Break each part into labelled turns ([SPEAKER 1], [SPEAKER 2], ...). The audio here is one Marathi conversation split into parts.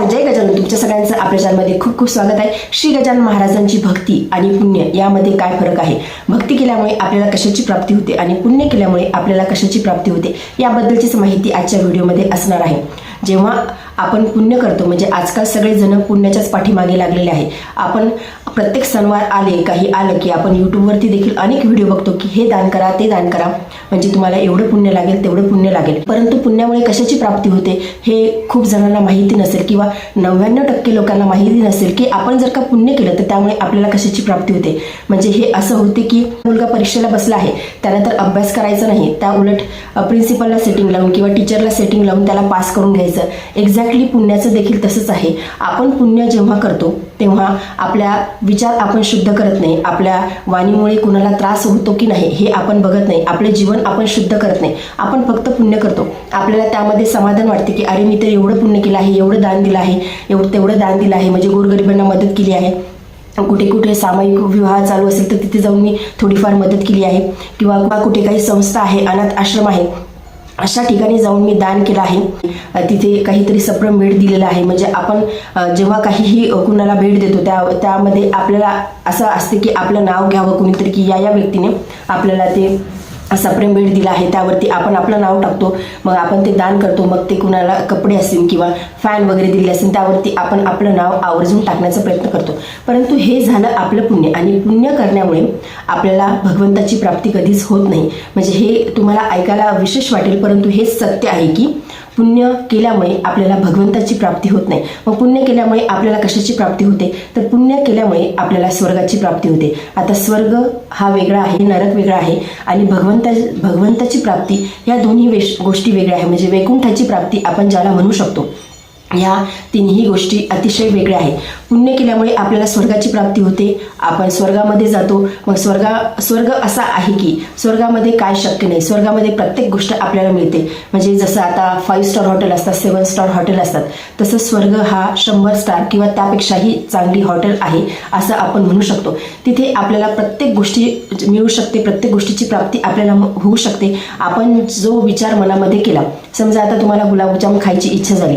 [SPEAKER 1] नमस्कार, जय गजानन. तुमच्या सगळ्यांचं आपल्या चॅनलमध्ये खूप खूप स्वागत आहे. श्री गजानन महाराजांची भक्ती आणि पुण्य यामध्ये काय फरक आहे, भक्ती केल्यामुळे आपल्याला कशाची प्राप्ती होते आणि पुण्य केल्यामुळे आपल्याला कशाची प्राप्ती होते याबद्दलचीच माहिती आजच्या व्हिडिओमध्ये असणार आहे. जेव्हा आपण पुण्य करतो, म्हणजे आजकाल सगळे जण पुण्याच्याच पाठीमागे लागलेले आहे. आपण प्रत्येक सणवार आले काही आलं की आपण यूट्यूबवरती देखील अनेक व्हिडिओ बघतो की हे दान करा, ते दान करा, म्हणजे तुम्हाला एवढं पुण्य लागेल तेवढं पुण्य लागेल. परंतु पुण्यामुळे कशाची प्राप्ती होते हे खूप जणांना माहिती नसेल किंवा 99% लोकांना माहिती नसेल की आपण जर का पुण्य केलं तर त्यामुळे आपल्याला कशाची प्राप्ती होते. म्हणजे हे असं होते की मुलगा परीक्षेला बसला आहे, त्याला तर अभ्यास करायचा नाही, त्या उलट प्रिन्सिपलला सेटिंग लावून किंवा टीचरला सेटिंग लावून त्याला पास करून घ्यायचं. एक्झॅक्टली पुण्याचं देखील तसंच आहे. आपण पुण्य जेव्हा करतो तेव्हा आपल्या विचार आपण शुद्ध करत नाही, आपल्या वाणीमुळे कुणाला त्रास होतो की नाही हे आपण बघत नाही, आपले जीवन आपण शुद्ध करत नाही, आपण फक्त पुण्य करतो. आपल्याला त्यामध्ये समाधान वाटते की अरे मी तर एवढं पुण्य केलं आहे, एवढं दान दिलं आहे, तेवढं दान दिलं आहे, म्हणजे गोरगरिबांना मदत केली आहे, कुठे कुठे सामायिक विवाह चालू असेल तर तिथे जाऊन मी थोडीफार मदत केली आहे, किंवा कुठे काही संस्था आहे, अनाथ आश्रम आहे, अशा ठिकाणी जाऊन मी दान केलं आहे, तिथे काहीतरी सप्रम भेट दिलेला आहे. म्हणजे आपण जेव्हा काहीही कुणाला भेट देतो त्यामध्ये आपल्याला असं असते की आपलं नाव घ्यावं कुणीतरी, की या व्यक्तीने आपल्याला ते सप्रेम भेट दिला आहे, त्यावरती आपण आपलं नाव टाकतो, मग आपण ते दान करतो. मग ते कुणाला कपडे असतील किंवा फॅन वगैरे दिले असेल त्यावरती आपण आपलं नाव आवर्जून टाकण्याचा प्रयत्न करतो. परंतु हे झालं आपलं पुण्य, आणि पुण्य करण्यामुळे आपल्याला भगवंताची प्राप्ती कधीच होत नाही. म्हणजे हे तुम्हाला ऐकायला विशेष वाटेल, परंतु हेच सत्य आहे की पुण्य केल्यामुळे आपल्याला भगवंताची प्राप्ती होत नाही. मग पुण्य केल्यामुळे आपल्याला कशाची प्राप्ती होते, तर पुण्य केल्यामुळे आपल्याला स्वर्गाची प्राप्ती होते. आता स्वर्ग हा वेगळा आहे, नरक वेगळा आहे, आणि भगवंताची प्राप्ती या दोन्ही गोष्टी वेगळ्या आहे. म्हणजे वैकुंठाची प्राप्ती आपण ज्याला म्हणू शकतो, या तिन्ही गोष्टी अतिशय वेगळ्या आहेत. पुण्य केल्यामुळे आपल्याला स्वर्गाची प्राप्ती होते, आपण स्वर्गामध्ये जातो. मग स्वर्ग असा आहे की स्वर्गामध्ये काय शक्य नाही, स्वर्गामध्ये प्रत्येक गोष्ट आपल्याला मिळते. म्हणजे जसं आता 5 स्टार हॉटेल असतात, 7 स्टार हॉटेल असतात, तसं स्वर्ग हा 100 स्टार किंवा त्यापेक्षाही चांगली हॉटेल आहे असं आपण म्हणू शकतो. तिथे आपल्याला प्रत्येक गोष्टी मिळू शकते, प्रत्येक गोष्टीची प्राप्ती आपल्याला होऊ शकते. आपण जो विचार मनामध्ये केला, समजा आता तुम्हाला गुलाबजाम खायची इच्छा झाली,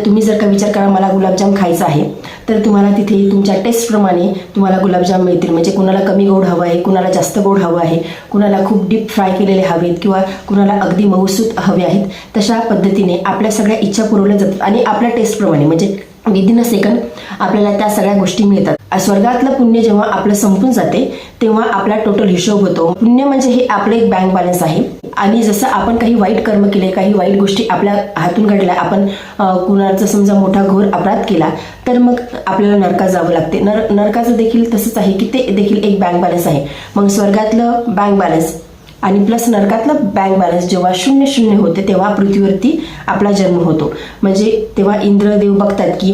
[SPEAKER 1] तुम्ही जर का विचार करा मला गुलाबजाम खायचा आहे, तर तुम्हाला तिथे तुमच्या टेस्टप्रमाणे तुम्हाला गुलाबजाम मिळतील. म्हणजे कुणाला कमी गोड हवं आहे, कुणाला जास्त गोड हवं आहे, कुणाला खूप डीप फ्राय केलेले हवेत किंवा कुणाला अगदी मऊसूत हवे आहेत. तशा पद्धतीने आपल्या सगळ्या इच्छा पुरवल्या जातात आणि आपल्या टेस्टप्रमाणे म्हणजे विदिन अ सेकंड आपल्याला त्या सगळ्या गोष्टी मिळतात. स्वर्गातलं पुण्य जेव्हा आपलं संपून जाते तेव्हा आपला टोटल हिशोब होतो. पुण्य म्हणजे हे आपलं एक बँक बॅलन्स आहे, आणि जसं आपण काही वाईट कर्म केले, काही वाईट गोष्टी आपल्या हातून घडल्या, आपण कुणाचा समजा मोठा घोर अपराध केला, तर मग आपल्याला नरकात जावं लागते. नरकाचं देखील तसंच आहे की ते देखील एक बँक बॅलन्स आहे. मग स्वर्गातलं बँक बॅलन्स आणि प्लस नरकातलं बँक बॅलन्स जेव्हा 0-0 होते तेव्हा पृथ्वीवरती आपला जन्म होतो. म्हणजे तेव्हा इंद्रदेव बघतात की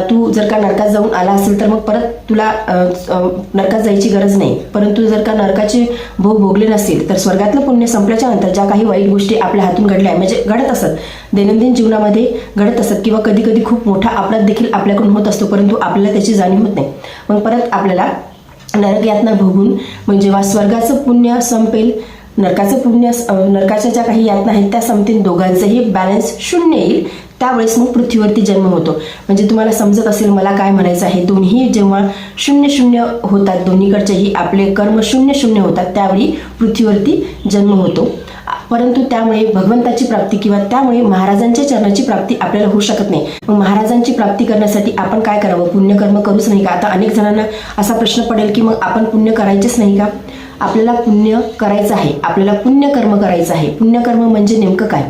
[SPEAKER 1] तू जर का नरकात जाऊन आला असेल तर मग परत तुला नरकात जायची गरज नाही. परंतु जर का नरकाचे भोग भोगले नसतील तर स्वर्गातलं पुण्य संपल्याच्या नंतर ज्या काही वाईट गोष्टी आपल्या हातून घडल्या, म्हणजे घडत असत दैनंदिन जीवनामध्ये घडत असत, किंवा कधी कधी खूप मोठा अपराध देखील आपल्याकडून होत असतो, परंतु आपल्याला त्याची जाणीव होत नाही. मग परत आपल्याला नरक यातना भोगून, म्हणजे जेव्हा स्वर्गाचं पुण्य संपेल, नरकाच्या ज्या काही यातना आहेत त्या संपतील, दोघांचंही बॅलन्स 0 येईल, त्यावेळेस मग पृथ्वीवरती जन्म होतो. म्हणजे तुम्हाला समजत असेल मला काय म्हणायचं आहे. दोन्ही जेव्हा 0-0 होतात, दोन्हीकडचेही आपले कर्म 0-0 होतात, त्यावेळी पृथ्वीवरती जन्म होतो. परंतु त्यामुळे भगवंताची प्राप्ती किंवा त्यामुळे महाराजांच्या चरणाची प्राप्ती आपल्याला होऊ शकत नाही. मग महाराजांची प्राप्ती करण्यासाठी आपण काय करावं, पुण्यकर्म करूच नाही का? आता अनेक जणांना असा प्रश्न पडेल की मग आपण पुण्य करायचेच नाही का? आपल्याला पुण्य करायचं आहे, आपल्याला पुण्यकर्म करायचं आहे. पुण्यकर्म म्हणजे नेमकं काय,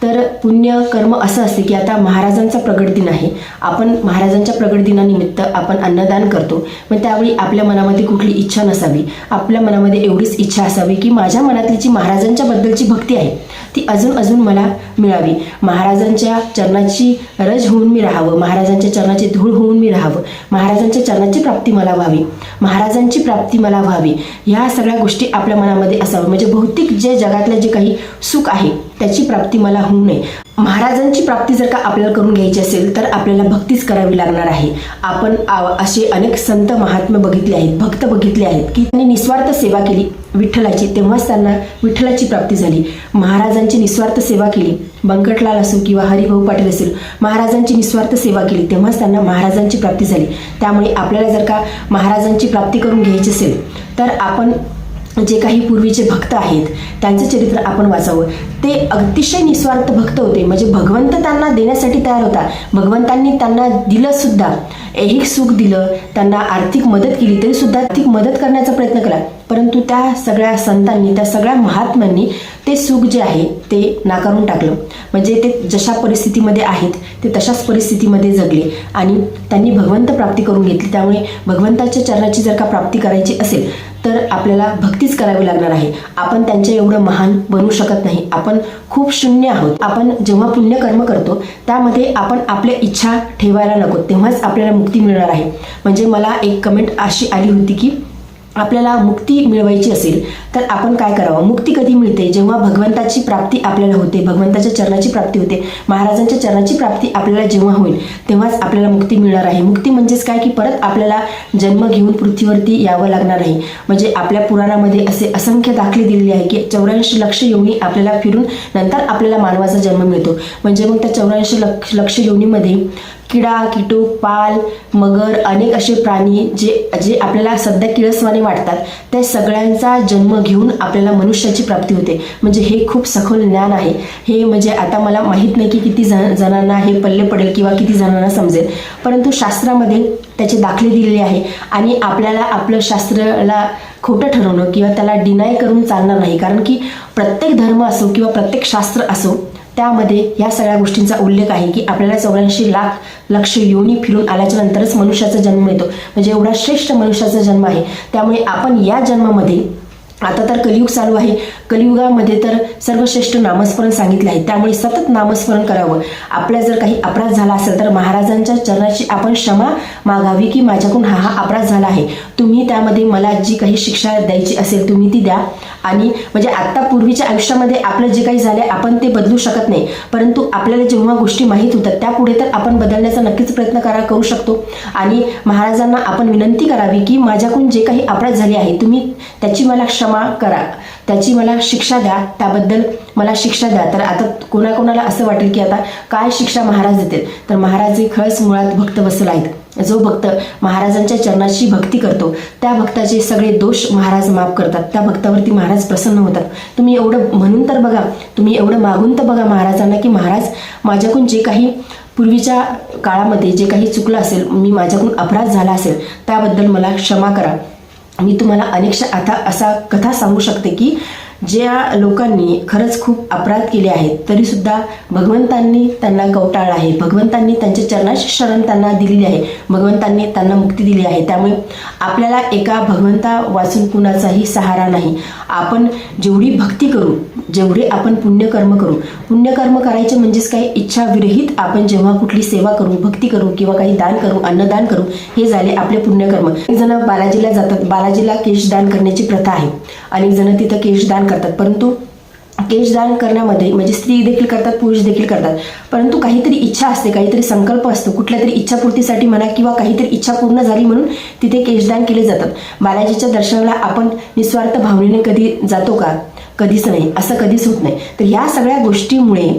[SPEAKER 1] तर पुण्यकर्म असं असते की आता महाराजांचा प्रगट दिन आहे, आपण महाराजांच्या प्रगट दिनानिमित्त आपण अन्नदान करतो. मग त्यावेळी आपल्या मनामध्ये कुठली इच्छा नसावी, आपल्या मनामध्ये एवढीच इच्छा असावी की माझ्या मनातली जी महाराजांच्या बद्दलची भक्ती आहे ती अजून मला मिळावी, महाराजांच्या चरणाची रज होऊन मी राहावं, महाराजांच्या चरणाची धूळ होऊन मी राहावं, महाराजांच्या चरणाची प्राप्ती मला व्हावी, महाराजांची प्राप्ती मला व्हावी, ह्या सगळ्या गोष्टी आपल्या मनामध्ये असाव्या. म्हणजे भौतिक जे जगातलं जे काही सुख आहे त्याची प्राप्ती मला होऊ नये. महाराजांची प्राप्ती जर का आपल्याला करून घ्यायची असेल तर आपल्याला भक्तीच करावी लागणार आहे. आपण असे अनेक संत महात्मे बघितले आहेत, भक्त बघितले आहेत की त्यांनी निस्वार्थ सेवा केली विठ्ठलाची, तेव्हाच त्यांना विठ्ठलाची प्राप्ती झाली. महाराजांची निस्वार्थ सेवा केली, बंकटलाल असो किंवा हरिभाऊ पाटील असेल, महाराजांची निस्वार्थ सेवा केली तेव्हाच त्यांना महाराजांची प्राप्ती झाली. त्यामुळे आपल्याला जर का महाराजांची प्राप्ती करून घ्यायची असेल तर आपण जे काही पूर्वीचे भक्त आहेत त्यांचं चरित्र आपण वाचावं. ते अतिशय निस्वार्थ भक्त होते, म्हणजे भगवंत त्यांना देण्यासाठी तयार होता. भगवंतांनी त्यांना दिलं सुद्धा, ऐहिक सुख दिलं, त्यांना आर्थिक मदत केली तरी सुद्धा आर्थिक मदत करण्याचा प्रयत्न केला. परंतु त्या सगळ्या संतांनी, त्या सगळ्या महात्म्यांनी ते सुख जे आहे ते नाकारून टाकलं. म्हणजे ते जशा परिस्थितीमध्ये आहेत ते तशाच परिस्थितीमध्ये जगले आणि त्यांनी भगवंत प्राप्ती करून घेतली. त्यामुळे भगवंताच्या चरणाची जर का प्राप्ती करायची असेल तर आपल्याला भक्तीच करावी लागणार आहे. आपण त्यांच्या एवढं महान बनू शकत नाही. आपण खूप शून्य आहोत. आपण जेव्हा पुण्यकर्म करतो त्यामध्ये आपण आपल्या इच्छा ठेवायला नको, तेव्हाच आपल्याला मुक्ती मिळणार आहे. म्हणजे मला एक कमेंट अशी आली होती की आपल्याला मुक्ती मिळवायची असेल तर आपण काय करावं. मुक्ती कधी मिळते? जेव्हा भगवंताची प्राप्ती आपल्याला होते, भगवंताच्या चरणाची प्राप्ती होते, महाराजांच्या चरणाची प्राप्ती आपल्याला जेव्हा होईल तेव्हाच आपल्याला मुक्ती मिळणार आहे. मुक्ती म्हणजेच काय की परत आपल्याला जन्म घेऊन पृथ्वीवरती यावं लागणार नाही. म्हणजे आपल्या पुराणामध्ये असे असंख्य दाखले दिलेले आहे की 84 लक्ष योनी आपल्याला फिरून नंतर आपल्याला मानवाचा जन्म मिळतो. म्हणजे मग त्या 84 लक्ष योनीमध्ये किडा, कीटक, पाल, मगर, अनेक असे प्राणी जे आपल्याला सध्या किळसवाने वाटतात त्या सगळ्यांचा जन्म घेऊन आपल्याला मनुष्याची प्राप्ती होते. म्हणजे हे खूप सखोल ज्ञान आहे. हे म्हणजे आता मला माहीत नाही की किती जणांना हे पल्ले पडेल किंवा किती जणांना समजेल, परंतु शास्त्रामध्ये त्याचे दाखले दिलेले आहे आणि आपल्याला आपलं शास्त्राला खोटं ठरवणं किंवा त्याला डिनाय करून चालणार नाही. कारण की प्रत्येक धर्म असो किंवा प्रत्येक शास्त्र असो त्यामध्ये या सगळ्या गोष्टींचा उल्लेख आहे की आपल्याला 84 लक्ष योनी फिरून आल्याच्या नंतरच मनुष्याचा जन्म येतो. म्हणजे एवढा श्रेष्ठ मनुष्याचा जन्म आहे. त्यामुळे आपण या जन्मामध्ये, आता तर कलियुग चालू आहे, कलियुगामध्ये तर सर्वश्रेष्ठ नामस्मरण सांगितले आहे. त्यामुळे सतत नामस्मरण करावं. आपल्या जर काही अपराध झाला असेल तर महाराजांच्या चरणाची आपण क्षमा मागावी की माझ्याकडून हा अपराध झाला आहे, तुम्ही त्यामध्ये मला जी काही शिक्षा द्यायची असेल तुम्ही ती द्या. आणि म्हणजे आत्ता पूर्वीच्या आयुष्यामध्ये आपलं जे काही झाले आपण ते बदलू शकत नाही, परंतु आपल्याला जेव्हा गोष्टी माहीत होतात त्यापुढे तर आपण बदलण्याचा नक्कीच प्रयत्न करू शकतो. आणि महाराजांना आपण विनंती करावी की माझ्याकडून जे काही अपराध झाले आहे तुम्ही त्याची मला क्षमा करा, त्याची मला शिक्षा द्या, त्याबद्दल मला शिक्षा द्या. तर आता कोणाकोणाला असं वाटेल की आता काय शिक्षा महाराज देतील, तर महाराज हे खरंच मुळात भक्त वत्सल आहेत. जो भक्त महाराजांच्या चरणाची भक्ती करतो त्या भक्ताचे सगळे दोष महाराज माफ करतात. त्या भक्तावरती महाराज प्रसन्न होतात. तुम्ही एवढं म्हणून तर बघा, तुम्ही एवढं मागून तर बघा महाराजांना की महाराज माझ्याकडून जे काही पूर्वीच्या काळामध्ये जे काही चुकलं असेल, मी माझ्याकडून अपराध झाला असेल त्याबद्दल मला क्षमा करा. मी तुम्हाला अनेकशा आता असा कथा सांगू शकते की ज्या लोकांनी खरंच खूप अपराध केले आहेत तरी सुद्धा भगवंतांनी त्यांना कवटाळलं आहे, भगवंतांनी त्यांच्या चरणाची शरण त्यांना दिलेली आहे, भगवंतांनी त्यांना मुक्ती दिली आहे. त्यामुळे आपल्याला एका भगवंता वाचून कुणाचाही सहारा नाही. आपण जेवढी भक्ती करू, जेवढे आपण पुण्यकर्म करू, पुण्यकर्म करायचे म्हणजेच काही इच्छा विरहित आपण जेव्हा कुठली सेवा करू, भक्ती करू किंवा काही दान करू, अन्नदान करू, हे झाले आपले पुण्यकर्म. एक जण बालाजीला जातात, बालाजीला केशदान करण्याची प्रथा आहे, अनेक जण तिथं केशदान करतात. परंतु केशदान करण्यामध्ये म्हणजे स्त्री देखील करतात, पुरुष देखील करतात, परंतु काहीतरी इच्छा असते, काहीतरी संकल्प असतो, कुठल्या तरी इच्छापूर्तीसाठी म्हणा किंवा काहीतरी इच्छा पूर्ण झाली म्हणून तिथे केशदान केले जातात. बालाजीच्या दर्शनाला आपण निस्वार्थ भावनेने कधी जातो का? कधीच नाही, असं कधीच होत नाही. तर ह्या सगळ्या गोष्टीमुळे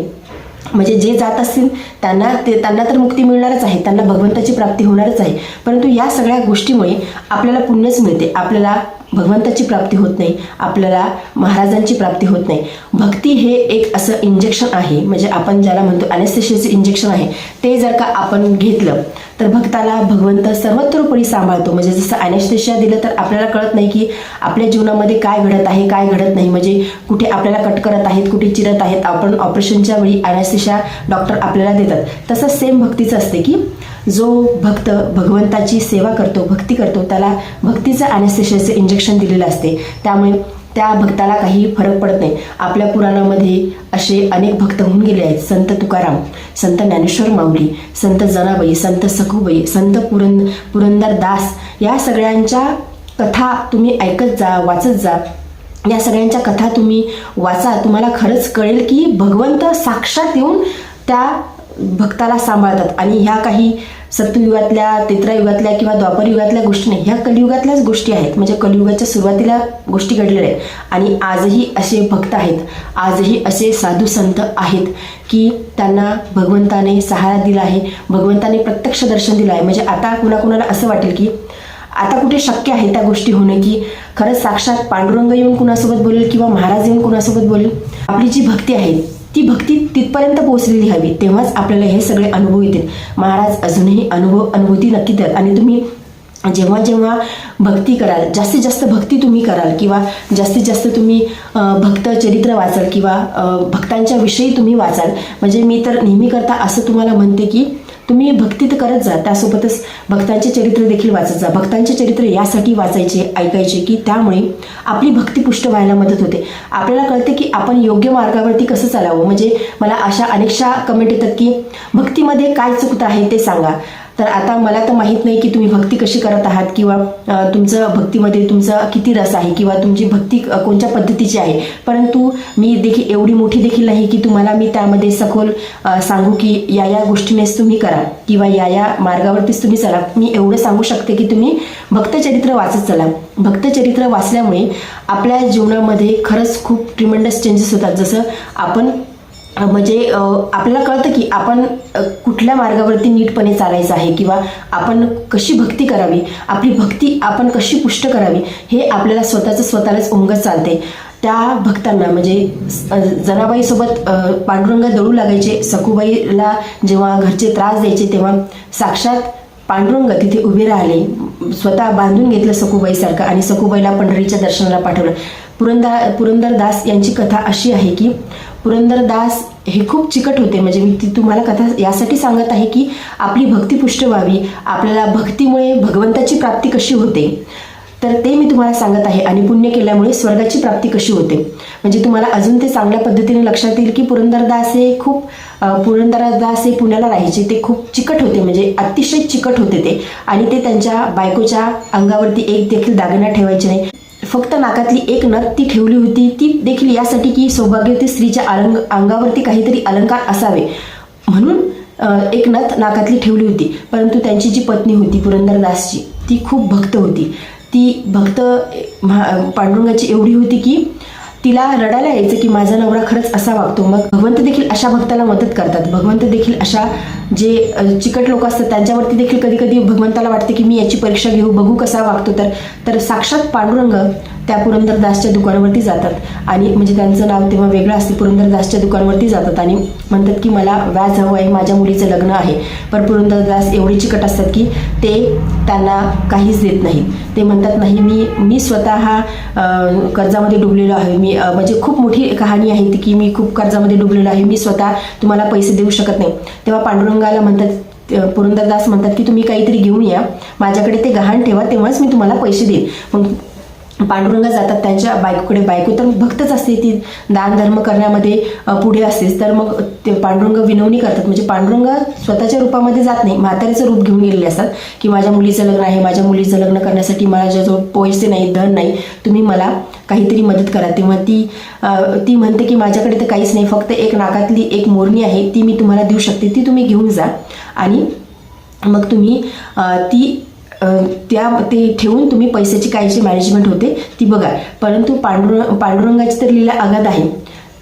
[SPEAKER 1] म्हणजे जे जात असतील त्यांना तर मुक्ती मिळणारच आहे, त्यांना भगवंताची प्राप्ती होणारच आहे. परंतु या सगळ्या गोष्टीमुळे आपल्याला पुण्यच मिळते, आपल्याला भगवंताची प्राप्ती होत नाही, आपल्याला महाराजांची प्राप्ती होत नाही. भक्ती हे एक असं इंजेक्शन आहे, म्हणजे आपण ज्याला म्हणतो अनेस्थेशियाचे इंजेक्शन आहे, ते जर का आपण घेतलं तर भक्ताला भगवंत सर्वतोपरी सांभाळतो. म्हणजे जसं अनेस्थेशिया दिलं तर आपल्याला कळत नाही की आपल्या जीवनामध्ये काय घडत आहे, काय घडत नाही, म्हणजे कुठे आपल्याला कट करत आहेत, कुठे चिरत आहेत. आपण ऑपरेशनच्या वेळी अनेस्थेशिया डॉक्टर आपल्याला देतात. तसंच सेम भक्तीचं असते की जो भक्त भगवंताची सेवा करतो, भक्ती करतो, त्याला भक्तीचं अनेस्थेशियाचं इंजेक्शन दिलेलं असते. त्यामुळे त्या भक्ताला काही फरक पडत नाही. आपल्या पुराणामध्ये असे अनेक भक्त होऊन गेले आहेत. संत तुकाराम, संत ज्ञानेश्वर माऊली, संत जनाबाई, संत सखूबाई, संत पुरंदर दास, या सगळ्यांच्या कथा तुम्ही ऐकत जा, वाचत जा. या सगळ्यांच्या कथा तुम्ही वाचा, तुम्हाला खरंच कळेल की भगवंत साक्षात येऊन त्या भक्ताला सांभाळतात. आणि ह्या काही सत्ययुगातल्या, त्रेतायुगातल्या किंवा द्वापर युगातल्या गोष्टी नाही, ह्या कलियुगातल्याच गोष्टी आहेत. म्हणजे कलियुगाच्या सुरुवातीला गोष्टी घडलेल्या आहेत. आणि आजही असे भक्त आहेत, आजही असे साधू संत आहेत की त्यांना भगवंताने सहारा दिला आहे, भगवंताने प्रत्यक्ष दर्शन दिलं आहे. म्हणजे आता कुणाकुणाला असं वाटेल की आता कुठे शक्य आहे त्या गोष्टी होणं, की खरंच साक्षात पांडुरंग येऊन कुणासोबत बोलेल किंवा महाराज येऊन कुणासोबत बोलेल. आपली जी भक्ती आहे ती भक्ती तिथपर्यंत पोहोचलेली हवी, तेव्हाच आपल्याला हे सगळे अनुभव येतील. महाराज अजूनही अनुभूती नक्की देतात. आणि तुम्ही जेव्हा जेव्हा भक्ती कराल, जास्तीत जास्त भक्ती तुम्ही कराल किंवा जास्तीत जास्त तुम्ही भक्त चरित्र वाचाल किंवा भक्तांच्या विषयी तुम्ही वाचाल, म्हणजे मी तर नेहमी करता असं तुम्हाला म्हणते की तुम्ही भक्ती तर करत जा, त्यासोबतच भक्तांचे चरित्र देखील वाचत जा. भक्तांचे चरित्र यासाठी वाचायचे, ऐकायचे की त्यामुळे आपली भक्ती पुष्ट व्हायला मदत होते. आपल्याला कळते की आपण योग्य मार्गावरती कसं चालावं. म्हणजे मला अशा अनेकशा कमेंट येतात की भक्तीमध्ये काय चुकतं आहे ते सांगा. तर आता मला तर माहीत नाही की तुम्ही भक्ती कशी करत आहात किंवा तुमचं भक्तीमध्ये तुमचा किती रस आहे किंवा तुमची भक्ती कोणत्या पद्धतीची आहे, परंतु मी देखील एवढी मोठी देखील नाही की तुम्हाला मी त्यामध्ये सखोल सांगू की या गोष्टीनेच तुम्ही करा किंवा या मार्गावरतीच तुम्ही चला. मी एवढं सांगू शकते की तुम्ही भक्तचरित्र वाचत चला. भक्तचरित्र वाचल्यामुळे आपल्या जीवनामध्ये खरंच खूप ट्रिमेंडस चेंजेस होतात. जसं आपण म्हणजे आपल्याला कळतं की आपण कुठल्या मार्गावरती नीटपणे चालायचं आहे किंवा आपण कशी भक्ती करावी, आपली भक्ती आपण कशी पुष्ट करावी, हे आपल्याला स्वतःलाच उमगत चालते. त्या भक्तांना म्हणजे जनाबाईसोबत पांडुरंग दळू लागायचे. सखूबाईला जेव्हा घरचे त्रास द्यायचे तेव्हा साक्षात पांडुरंग तिथे उभे राहिले, स्वतः बांधून घेतलं सखूबाईसारखं आणि सखूबाईला पंढरीच्या दर्शनाला पाठवलं. पुरंदरदास यांची कथा अशी आहे की पुरंदरदास हे खूप चिकट होते. म्हणजे मी ती तुम्हाला कथा यासाठी सांगत आहे की आपली भक्ती पुष्ट व्हावी, आपल्याला भक्तीमुळे भगवंताची प्राप्ती कशी होते तर ते मी तुम्हाला सांगत आहे. आणि पुण्य केल्यामुळे स्वर्गाची प्राप्ती कशी होते, म्हणजे तुम्हाला अजून ते चांगल्या पद्धतीने लक्षात येईल की पुरंदरदास हे पुण्याला राहायचे. ते खूप चिकट होते, म्हणजे अतिशय चिकट होते ते. आणि ते त्यांच्या बायकोच्या अंगावरती एक देखील दागिना ठेवायचे नाही. फक्त नाकातली एक नथ ती ठेवली होती, ती देखील यासाठी की सौभाग्यवती स्त्रीच्या अंगावरती काहीतरी अलंकार असावे म्हणून एक नथ नाकातली ठेवली होती. परंतु त्यांची जी पत्नी होती पुरंदरदासची, ती खूप भक्त होती. ती भक्त पांडुरंगाची एवढी होती की तिला रडायला यायचं की माझा नवरा खरंच असा वागतो. मग भगवंत देखील अशा भक्ताला मदत करतात. भगवंत देखील अशा जे चिकट लोक असतात त्यांच्यावरती देखील कधी कधी भगवंताला वाटते की मी याची परीक्षा घेऊ, बघू कसा वागतो. तर साक्षात पांडुरंग त्या पुरंदरदासच्या दुकानावरती जातात आणि म्हणजे त्यांचं नाव तेव्हा वेगळं असते. पुरंदरदासच्या दुकानावरती जातात आणि म्हणतात की मला व्याज हवं आहे, माझ्या मुलीचं लग्न आहे. पण पुरंदरदास एवढे चिकट असतात की ते त्यांना काहीच देत नाहीत. ते म्हणतात नाही, मी स्वतः कर्जामध्ये डुबलेलो आहे. मी म्हणजे खूप मोठी कहाणी आहे ती की मी खूप कर्जामध्ये डुबलेलो आहे, मी स्वतः तुम्हाला पैसे देऊ शकत नाही. तेव्हा पांडुरंगाला म्हणतात, पुरंदरदास म्हणतात की तुम्ही काहीतरी घेऊन या, माझ्याकडे ते गहाण ठेवा, तेव्हाच मी तुम्हाला पैसे देईन. मग पांडुरंग जातात त्यांच्या बायकोकडे. बायको तर भक्तच असते, ती दान धर्म करण्यामध्ये पुढे असतेच. तर मग ते पांडुरंग विनवणी करतात. म्हणजे पांडुरंग स्वतःच्या रूपामध्ये जात नाही, म्हातारीचं रूप घेऊन गेलेले असतात की माझ्या मुलीचं लग्न आहे, माझ्या मुलीचं लग्न करण्यासाठी माझ्याजवळ पैसे नाही, धन नाही, तुम्ही मला काहीतरी मदत करा. तेव्हा ती म्हणते की माझ्याकडे तर काहीच नाही, फक्त एक नाकातली एक मोरणी आहे, ती मी तुम्हाला देऊ शकते, ती तुम्ही घेऊन जा आणि मग तुम्ही ते ठेवून तुम्ही पैशाची कायची मॅनेजमेंट होते ती बघा. परंतु पांडुरंगाची तर लीला अगाध आहे.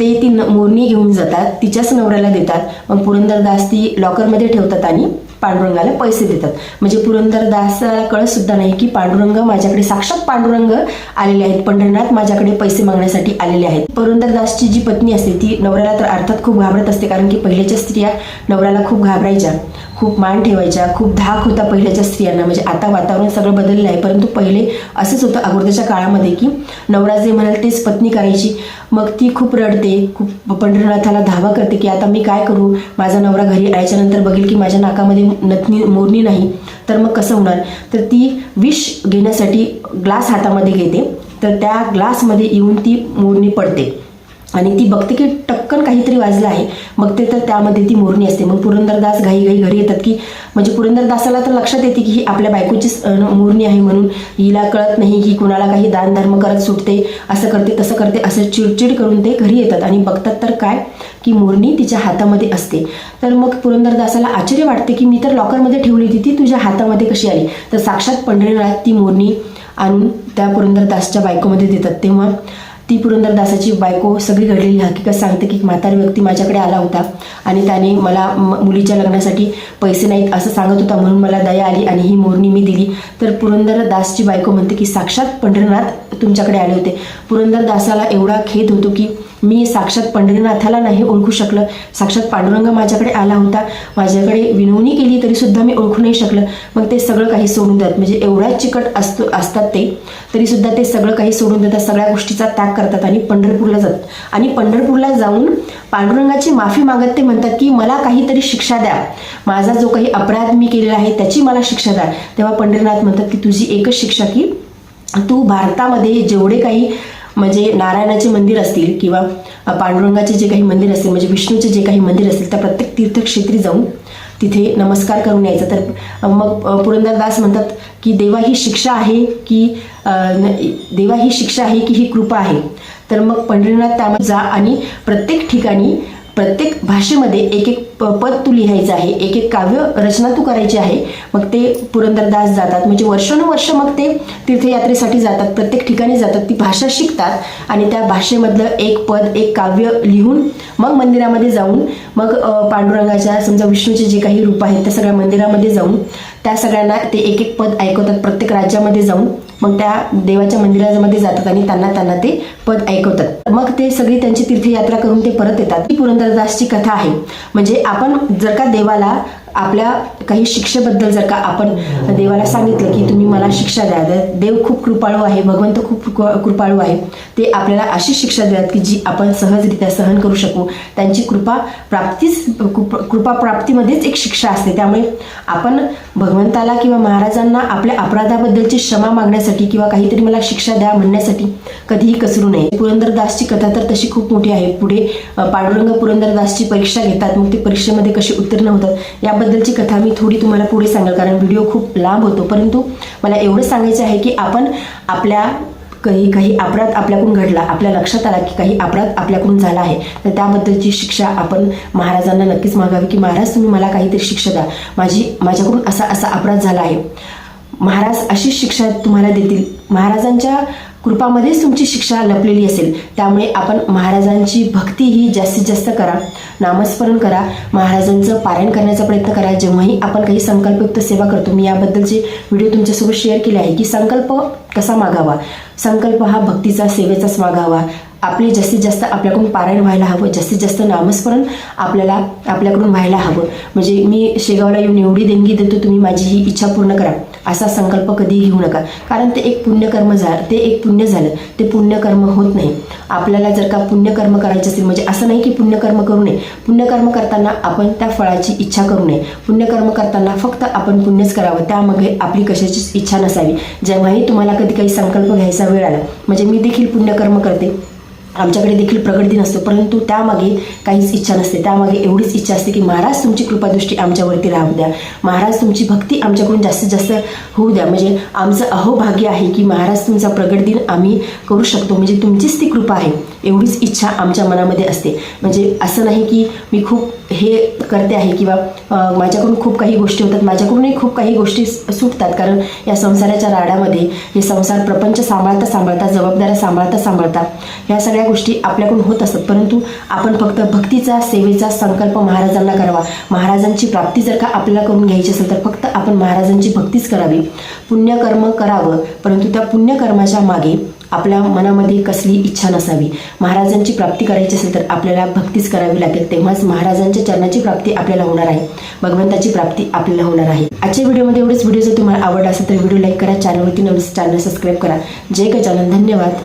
[SPEAKER 1] ते ती मोरणी घेऊन जातात, तिच्याच नवऱ्याला देतात. मग पुरंदरदास ती लॉकरमध्ये ठेवतात आणि पांडुरंगाला पैसे देतात. म्हणजे पुरंदरदासाला कळत सुद्धा नाही की पांडुरंग माझ्याकडे, साक्षात पांडुरंग आलेले आहेत, पंढरनाथ माझ्याकडे पैसे मागण्यासाठी आलेले आहेत. पुरंदरदासची जी पत्नी असते ती नवऱ्याला तर अर्थात खूप घाबरत असते, कारण की पहिल्याच्या स्त्रिया नवऱ्याला खूप घाबरायच्या, खूप मान ठेवायच्या, खूप धाक होता पहिल्याच्या स्त्रियांना. म्हणजे आता वातावरण सगळं बदललं आहे, परंतु पहिले असंच होतं अगोदरच्या काळामध्ये की नवरा जे म्हणाल तेच पत्नी करायची. मग ती खूप रडते, खूप पंढरनाथाला धावा करते की आता मी काय करू, माझा नवरा घरी आल्याच्या नंतर बघेल की माझ्या नाकामध्ये मोरणी नाही, तर मग कसं होणार. तर ती विष घेण्यासाठी ग्लास हातामध्ये घेते, तर त्या ग्लासमध्ये येऊन ती मोरणी पडते आणि ती बघते की टक्कन काहीतरी वाजलं आहे. बघते तर त्यामध्ये ती मोरणी असते. मग पुरंदरदास घाई घरी येतात की म्हणजे पुरंदरदासाला तर लक्षात येते की ही आपल्या बायकोचीच मोरणी आहे म्हणून. हिला कळत नाही की कुणाला काही दान धर्म करत सुटते, असं करते तसं करते, असं चिडचिड करून ते घरी येतात आणि बघतात तर काय की मोरणी तिच्या हातामध्ये असते. तर मग पुरंदरदासाला आश्चर्य वाटते की मी तर लॉकरमध्ये ठेवली होती, ती तुझ्या हातामध्ये कशी आली. तर साक्षात पंढरीनाथ ती मोरणी आणून त्या पुरंदरदासच्या बायकोमध्ये देतात. तेव्हा ती पुरंदरदासाची बायको सगळी घडलेली हकीकत सांगते की म्हातारी व्यक्ती माझ्याकडे आला होता आणि त्याने मला मुलीच्या लग्नासाठी पैसे नाहीत असं सांगत होता, म्हणून मला दया आली आणि ही मोरणी मी दिली. तर पुरंदरदासची बायको म्हणते की साक्षात पंढरीनाथ तुमच्याकडे आले होते. पुरंदरदासाला एवढा खेद होतो की मी साक्षात पंढरीनाथाला नाही ओळखू शकलं, साक्षात पांडुरंग माझ्याकडे आला होता, माझ्याकडे विनवणी केली तरी सुद्धा मी ओळखू नाही शकलं. मग ते सगळं काही सोडून देतात. म्हणजे एवढा चिकट असतात ते, तरी सुद्धा ते सगळं काही सोडून देतात, सगळ्या गोष्टीचा त्याग करतात आणि पंढरपूरला जातात. आणि पंढरपूरला जाऊन पांडुरंगाची माफी मागत ते म्हणतात की मला काहीतरी शिक्षा द्या, माझा जो काही अपराध मी केलेला आहे त्याची मला शिक्षा द्या. तेव्हा पंढरीनाथ म्हणतात की तुझी एकच शिक्षा की तू भारतामध्ये जेवढे काही म्हणजे नारायणाचे मंदिर असतील किंवा पांडुरंगाचे जे काही मंदिर असतील, म्हणजे विष्णूचे जे काही मंदिर असतील, त्या प्रत्येक तीर्थक्षेत्री जाऊन तिथे नमस्कार करून यायचा. तर मग पुरंदरदास म्हणतात की देवा ही शिक्षा आहे की देवा ही शिक्षा आहे की ही कृपा आहे. तर मग पंढरीनाथ त्यामध्ये जा आणि प्रत्येक ठिकाणी प्रत्येक भाषेमध्ये एक एक पद तू लिहायचं आहे, एक एक काव्य रचना तू करायची आहे. मग ते पुरंदरदास जातात, म्हणजे वर्षानुवर्ष मग ते तीर्थयात्रेसाठी जातात, प्रत्येक ठिकाणी जातात, ती भाषा शिकतात आणि त्या भाषेमधलं एक पद एक काव्य लिहून मग मंदिरामध्ये जाऊन मग पांडुरंगाच्या समजा विष्णूचे जे काही रूप आहेत त्या सगळ्या मंदिरामध्ये जाऊन त्या सगळ्यांना ते एक एक पद ऐकवतात. प्रत्येक राज्यामध्ये जाऊन मग त्या देवाच्या मंदिरामध्ये जातात आणि त्यांना ते पद ऐकवतात. मग ते सगळी त्यांची तीर्थयात्रा करून ते परत येतात. ही पुरंदरदासची कथा आहे. म्हणजे आपण जर का देवाला आपल्या काही शिक्षेबद्दल जर का आपण देवाला सांगितलं की तुम्ही मला शिक्षा द्या, देव खूप कृपाळू आहे, भगवंत खूप कृपाळू आहे, ते आपल्याला अशी शिक्षा देतात की जी आपण सहजरित्या सहन करू शकू. त्यांची कृपा प्राप्तीमध्येच एक शिक्षा असते. त्यामुळे आपण भगवंताला किंवा महाराजांना आपल्या अपराधाबद्दलची क्षमा मागण्यासाठी किंवा काहीतरी मला शिक्षा द्या म्हणण्यासाठी कधीही कसरू नये. पुरंदरदासची कथा तर तशी खूप मोठी आहे. पुढे पांडुरंग पुरंदरदासची परीक्षा घेतात, मग ते परीक्षेमध्ये कसे उत्तीर्ण होतात याबद्दलची कथा मी थोडी तुम्हाला पुढे सांगेल, कारण व्हिडिओ खूप लांब होतो. परंतु मला एवढं सांगायचं आहे की आपण आपल्या काही अपराध आपल्याकडून घडला, आपल्या लक्षात आला की काही अपराध आपल्याकडून झाला आहे, तर त्याबद्दलची शिक्षा आपण महाराजांना नक्कीच मागावी की महाराज तुम्ही मला काहीतरी शिक्षा द्या, माझ्याकडून असा अपराध झाला आहे. महाराज अशी शिक्षा तुम्हाला देतील. महाराजांच्या कृपामध्येच तुमची शिक्षा लपलेली असेल. त्यामुळे आपण महाराजांची भक्ती ही जास्तीत जास्त करा, नामस्मरण करा, महाराजांचं पारायण करण्याचा प्रयत्न करा. जेव्हाही आपण काही संकल्पयुक्त सेवा करतो, मी याबद्दलचे व्हिडिओ तुमच्यासोबत शेअर केले आहे की संकल्प कसा मागावा. संकल्प हा भक्तीचा सेवेचाच मागावा. आपले जास्तीत जास्त आपल्याकडून पारायण व्हायला हवं, जास्तीत जास्त नामस्मरण आपल्याकडून व्हायला हवं. म्हणजे मी शेगावला येऊन एवढी देणगी देतो, तुम्ही माझी ही इच्छा पूर्ण करा, असा संकल्प कधीही घेऊ नका. कारण ते एक पुण्यकर्म ते एक पुण्य झालं, ते पुण्यकर्म होत नाही. आपल्याला जर का पुण्यकर्म करायचे असेल, म्हणजे असं नाही की पुण्यकर्म करू नये, पुण्यकर्म करताना आपण त्या फळाची इच्छा करू नये. पुण्यकर्म करताना फक्त आपण पुण्यच करावं, त्यामागे आपली कशाचीच इच्छा नसावी. जेव्हाही तुम्हाला कधी काही संकल्प घ्यायचा वेळ आला, म्हणजे मी देखील पुण्यकर्म करते, आमच्याकडे देखील प्रगट दिन असतो, परंतु त्यामागे काहीच इच्छा नसते. त्यामागे एवढीच इच्छा असते की महाराज तुमची कृपादृष्टी आमच्यावरती राहू द्या, महाराज तुमची भक्ती आमच्याकडून जास्तीत जास्त होऊ द्या. म्हणजे आमचं अहोभाग्य आहे की महाराज तुमचा प्रगट दिन आम्ही करू शकतो, म्हणजे तुमचीच ती कृपा आहे, एवढीच इच्छा आमच्या मनामध्ये असते. म्हणजे असं नाही की मी खूप हे करते आहे किंवा माझ्याकडून खूप काही गोष्टी होतात, माझ्याकडूनही खूप काही गोष्टी सुटतात. कारण या संसाराच्या राडामध्ये हे संसार प्रपंच सांभाळता जबाबदाऱ्या सांभाळता ह्या सगळ्या गोष्टी आपल्याकडून होत असतात. परंतु आपण फक्त भक्तीचा सेवेचा संकल्प महाराजांना करावा. महाराजांची प्राप्ती जर का आपल्याला करून घ्यायची असेल तर फक्त आपण महाराजांची भक्तीच करावी, पुण्यकर्म करावं, परंतु त्या पुण्यकर्माच्या मागे आपल्या मनामध्ये कसली इच्छा नसावी. महाराजांची प्राप्ती करायची असेल तर आपल्याला भक्तीच करावी लागेल, तेव्हाच महाराजांच्या चरणाची प्राप्ती आपल्याला होणार आहे, भगवंताची प्राप्ती आपल्याला होणार आहे. आजच्या व्हिडिओमध्ये एवढेच. व्हिडिओ जर तुम्हाला आवडला असेल तर व्हिडिओ लाईक करा, चॅनलवरती नवीन चॅनल सबस्क्राईब करा. जय गजानन. धन्यवाद.